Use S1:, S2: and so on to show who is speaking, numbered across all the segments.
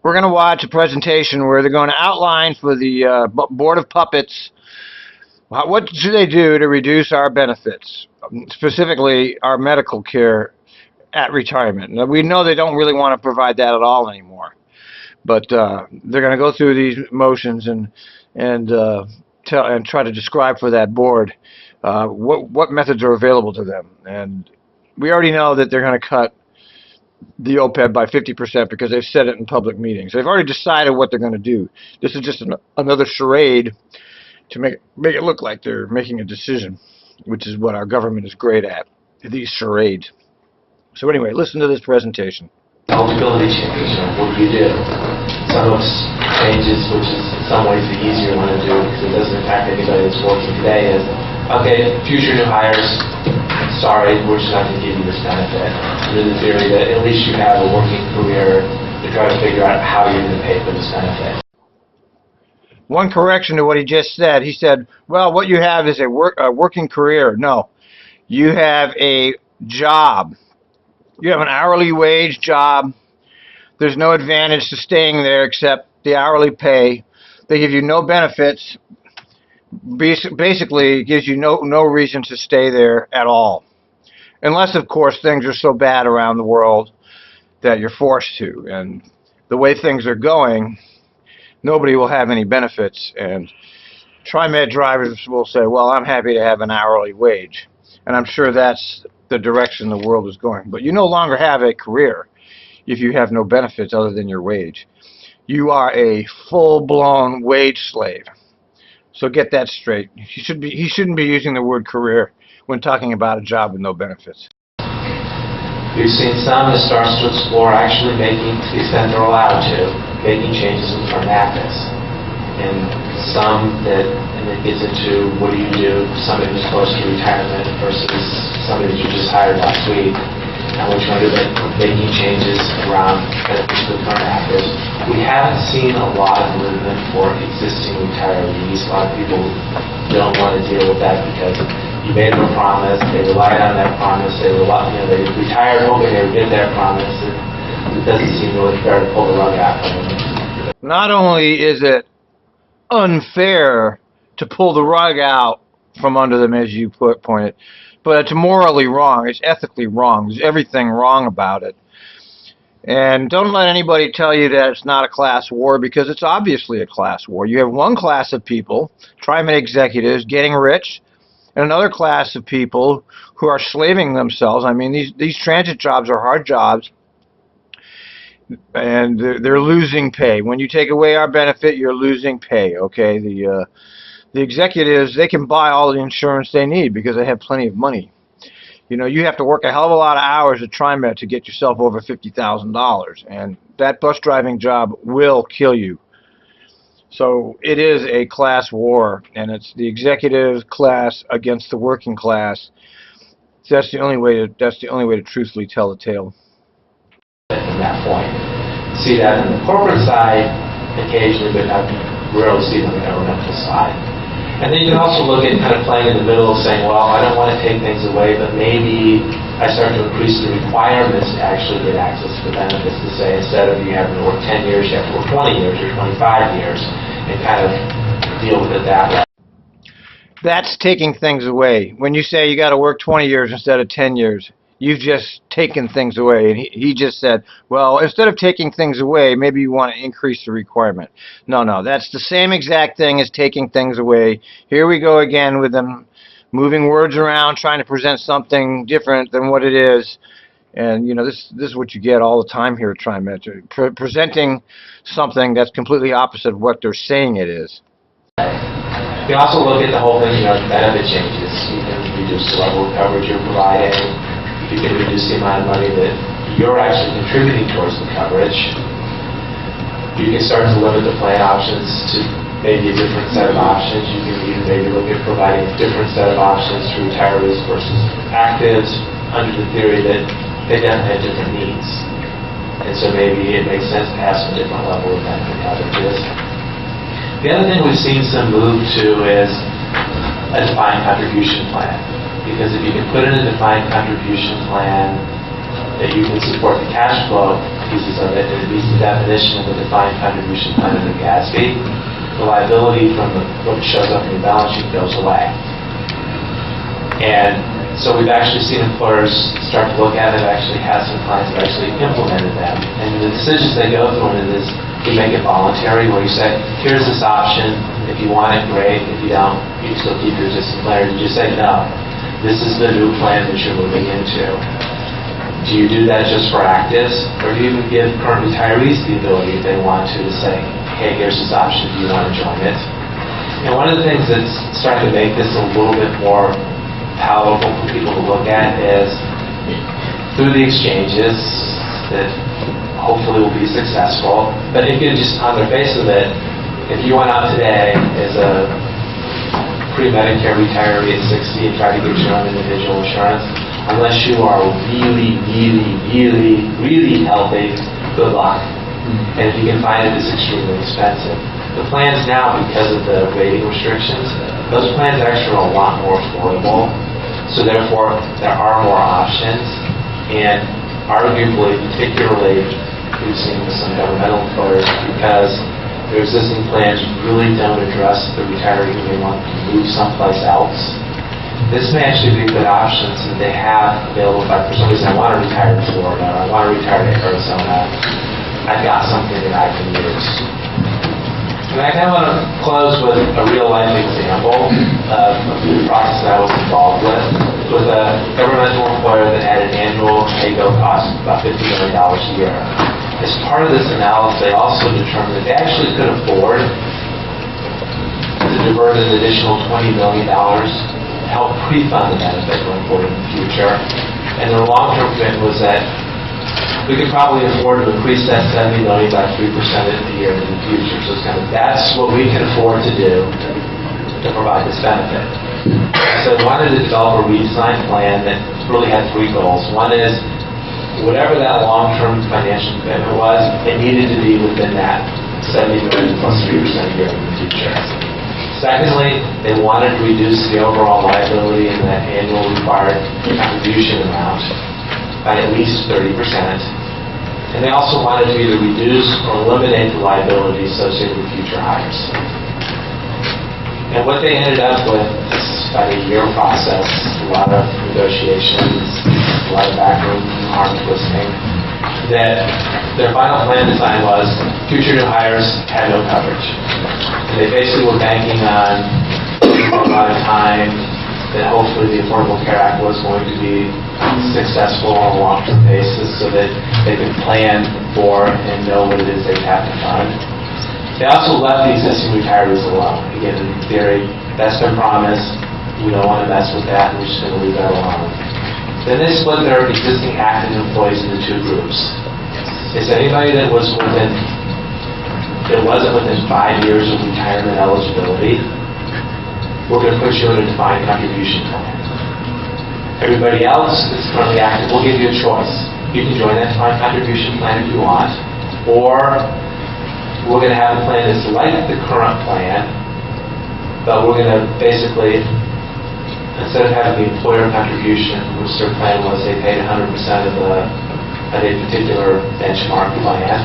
S1: we're going to watch a presentation where they're going to outline for the Board of Puppets what do they do to reduce our benefits, specifically our medical care at retirement. Now, we know they don't really want to provide that at all anymore, but they're going to go through these motions and try to describe for that board what methods are available to them. And we already know that they're going to cut the OPEB by 50% because they've said it in public meetings. They've already decided what they're going to do. This is just another charade to make it look like they're making a decision, which is what our government is great at, these charades. So anyway, listen to this presentation.
S2: Eligibility change, what do you do? Some of changes, which is in some ways the easier one to do because it doesn't impact anybody that's working today, is, okay, future new hires, sorry, we're just not going to give you this benefit. Under the theory that at least you have a working career to try to figure out how you're going to pay for this benefit.
S1: One correction to what he just said. He said, well, what you have is a working career. No, you have a job. You have an hourly wage job. There's no advantage to staying there except the hourly pay. They give you no benefits. Basically, it gives you no reason to stay there at all. Unless, of course, things are so bad around the world that you're forced to. And the way things are going, nobody will have any benefits. And Trimet drivers will say, well, I'm happy to have an hourly wage. And I'm sure that's the direction the world is going. But you no longer have a career if you have no benefits other than your wage. You are a full-blown wage slave. So get that straight. He shouldn't be using the word career when talking about a job with no benefits.
S2: We've seen some that starts to explore actually making, to the extent they're allowed to, making changes in front office. And some that, and it gets into what do you do with somebody who's close to retirement versus somebody that you just hired last week. And what you want to do is making changes around benefits to the current actors. We haven't seen a lot of movement for existing retirees. A lot of people don't want to deal with that because you made them a promise, they relied on that promise, they retired hoping they would get that promise, and it doesn't seem really fair to pull the rug out from them.
S1: Not only is it unfair to pull the rug out from under them, as you pointed, but it's morally wrong. It's ethically wrong. There's everything wrong about it. And don't let anybody tell you that it's not a class war, because it's obviously a class war. You have one class of people, Trimet executives, getting rich, and another class of people who are slaving themselves. I mean, these transit jobs are hard jobs, and they're losing pay. When you take away our benefit, you're losing pay, okay? The executives, they can buy all the insurance they need because they have plenty of money. You know, you have to work a hell of a lot of hours at Trimet to get yourself over $50,000, and that bus driving job will kill you. So it is a class war, and it's the executive class against the working class. That's the only way to truthfully tell the tale.
S2: From that point, see that on the corporate side occasionally, but not rarely see it on the governmental side. And then you can also look at kind of playing in the middle, saying, well, I don't want to take things away, but maybe I start to increase the requirements to actually get access to the benefits, to say instead of you having to work 10 years, you have to work 20 years or 25 years, and kind of deal with it that way.
S1: That's taking things away. When you say you got to work 20 years instead of 10 years, you've just taken things away. And he just said, well, instead of taking things away, maybe you want to increase the requirement. No, that's the same exact thing as taking things away. Here we go again with them moving words around, trying to present something different than what it is. And, you know, this is what you get all the time here at Trimet, presenting something that's completely opposite of what they're saying it is.
S2: You can also look at the whole thing, benefit changes. You can reduce the level of coverage you're providing. You can reduce the amount of money that you're actually contributing towards the coverage. You can start to limit the plan options to maybe a different set of options. You can even maybe look at providing a different set of options to retirees versus actives, under the theory that they definitely have different needs. And so maybe it makes sense to have some different level of benefit coverages. The other thing we've seen some move to is a defined contribution plan. Because if you can put in a defined contribution plan that you can support the cash flow, pieces of it, and it meets the definition of the defined contribution plan of the GASB, the liability from what shows up in your balance sheet goes away. And so we've actually seen employers start to look at it, actually have some clients that actually implemented them. And the decisions they go through in it is you make it voluntary, where you say, here's this option, if you want it, great, if you don't, you still keep your existing plan, or you just say, no, this is the new plan that you're moving into. Do you do that just for actives, or do you even give current retirees the ability, if they want to say, hey, here's this option, do you want to join it? And one of the things that's starting to make this a little bit more palatable for people to look at is through the exchanges that hopefully will be successful, but if you just on the face of it, if you went out today as a pre-Medicare retiree at 60 and tried to get your own individual insurance, unless you are really, really, really, really healthy, good luck. And if you can find it, it's extremely expensive. The plans now, because of the rating restrictions, those plans actually are a lot more affordable. So therefore, there are more options. And arguably, particularly, we've seen with some governmental employers, because their existing plans really don't address the retiree who may want to move someplace else. This may actually be a good option that they have available. But for some reason, I want to retire to Florida, or I want to retire to Arizona. I've got something that I can use. And I kind of want to close with a real-life example of the process that I was involved with a governmental employer that had an annual pay-go cost of about $50 million a year. As part of this analysis, they also determined that they actually could afford to divert an additional $20 million to help pre-fund the benefit going forward in the future. And their long-term commitment was that we could probably afford to increase that $70 million by 3% a year in the future. So it's kind of, that's what we can afford to do to provide this benefit. So I wanted to develop a redesigned plan that really had three goals. One is, whatever that long-term financial commitment was, it needed to be within that $70 million plus 3% a year in the future. Secondly, they wanted to reduce the overall liability in that annual required contribution amount by at least 30%. And they also wanted to either reduce or eliminate the liability associated with future hires. And what they ended up with is about a year process, a lot of negotiations, a lot of backroom arm twisting, that their final plan design was future new hires had no coverage. And they basically were banking on a lot of time that hopefully the Affordable Care Act was going to be successful on a long-term basis so that they could plan for and know what it is they have to fund. They also left the existing retirees alone. Again, in theory, that's been promised. We don't want to mess with that, and we're just going to leave that alone. Then they split their existing active employees into two groups. It's anybody that wasn't within 5 years of retirement eligibility, we're going to put you in a defined contribution plan. Everybody else that's currently active, we'll give you a choice. You can join that defined contribution plan if you want, or we're going to have a plan that's like the current plan, but we're going to basically, instead of having the employer contribution, which their plan was they paid 100% of a particular benchmark plan,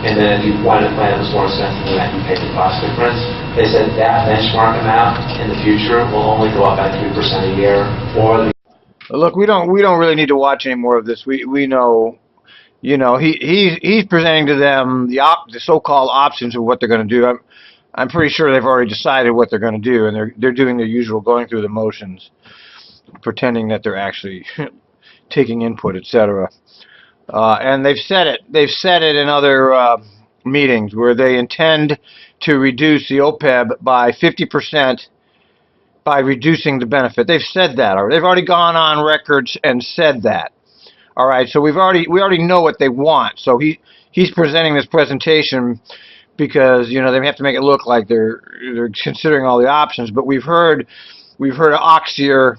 S2: and then if you wanted a plan that was more expensive than that, you paid the cost difference. They said that benchmark amount in the future will only go up by 3% a year, or the
S1: Look, we don't really need to watch any more of this. We know, you know, he's presenting to them the so-called options of what they're going to do. I'm pretty sure they've already decided what they're going to do, and they're doing their usual, going through the motions, pretending that they're actually taking input, etc. And they've said it. They've said it in other meetings where they intend to reduce the OPEB by 50% by reducing the benefit. They've said that. They've already gone on records and said that. All right. So we already know what they want. So he's presenting this presentation because, you know, they have to make it look like they're considering all the options. But we've heard Oxier,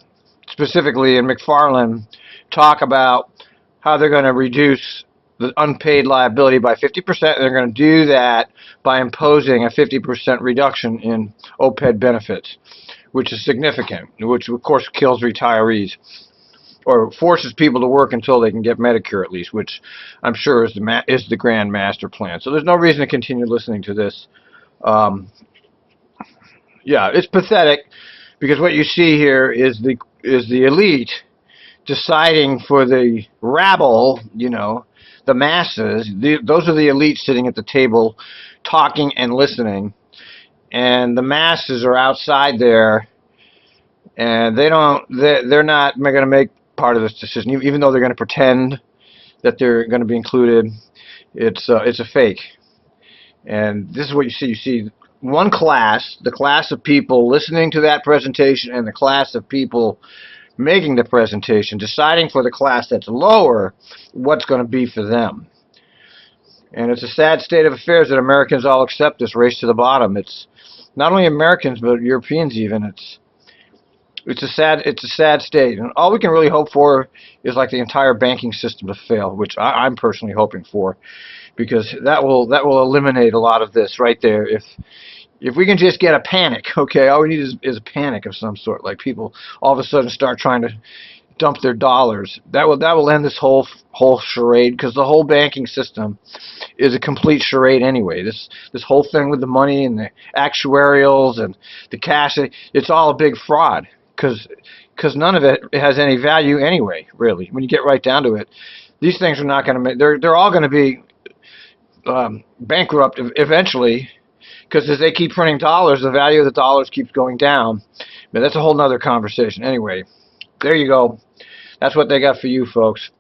S1: specifically in McFarland, talk about how they're going to reduce the unpaid liability by 50%. And they're going to do that by imposing a 50% reduction in OPEB benefits, which is significant, which of course kills retirees. or forces people to work until they can get Medicare at least, which I'm sure is the grand master plan. So there's no reason to continue listening to this. Um, yeah, it's pathetic because what you see here is the elite deciding for the rabble, the masses. Those are the elites sitting at the table, talking and listening, and the masses are outside there, and they're not going to make part of this decision, even though they're going to pretend that they're going to be included. It's a fake. And this is what you see. You see one class, the class of people listening to that presentation, and the class of people making the presentation, deciding for the class that's lower what's going to be for them. And it's a sad state of affairs that Americans all accept this race to the bottom. It's not only Americans, but Europeans even. It's a sad state, and all we can really hope for is like the entire banking system to fail, which I'm personally hoping for, because that will eliminate a lot of this right there. If we can just get a panic, okay, all we need is a panic of some sort, like people all of a sudden start trying to dump their dollars. That will end this whole charade, because the whole banking system is a complete charade anyway. This whole thing with the money and the actuarials and the cash, it's all a big fraud, because none of it has any value anyway, really. When you get right down to it, these things are not going to make, they're all going to be bankrupt eventually, because as they keep printing dollars, the value of the dollars keeps going down. But that's a whole nother conversation. Anyway, there you go. That's what they got for you, folks.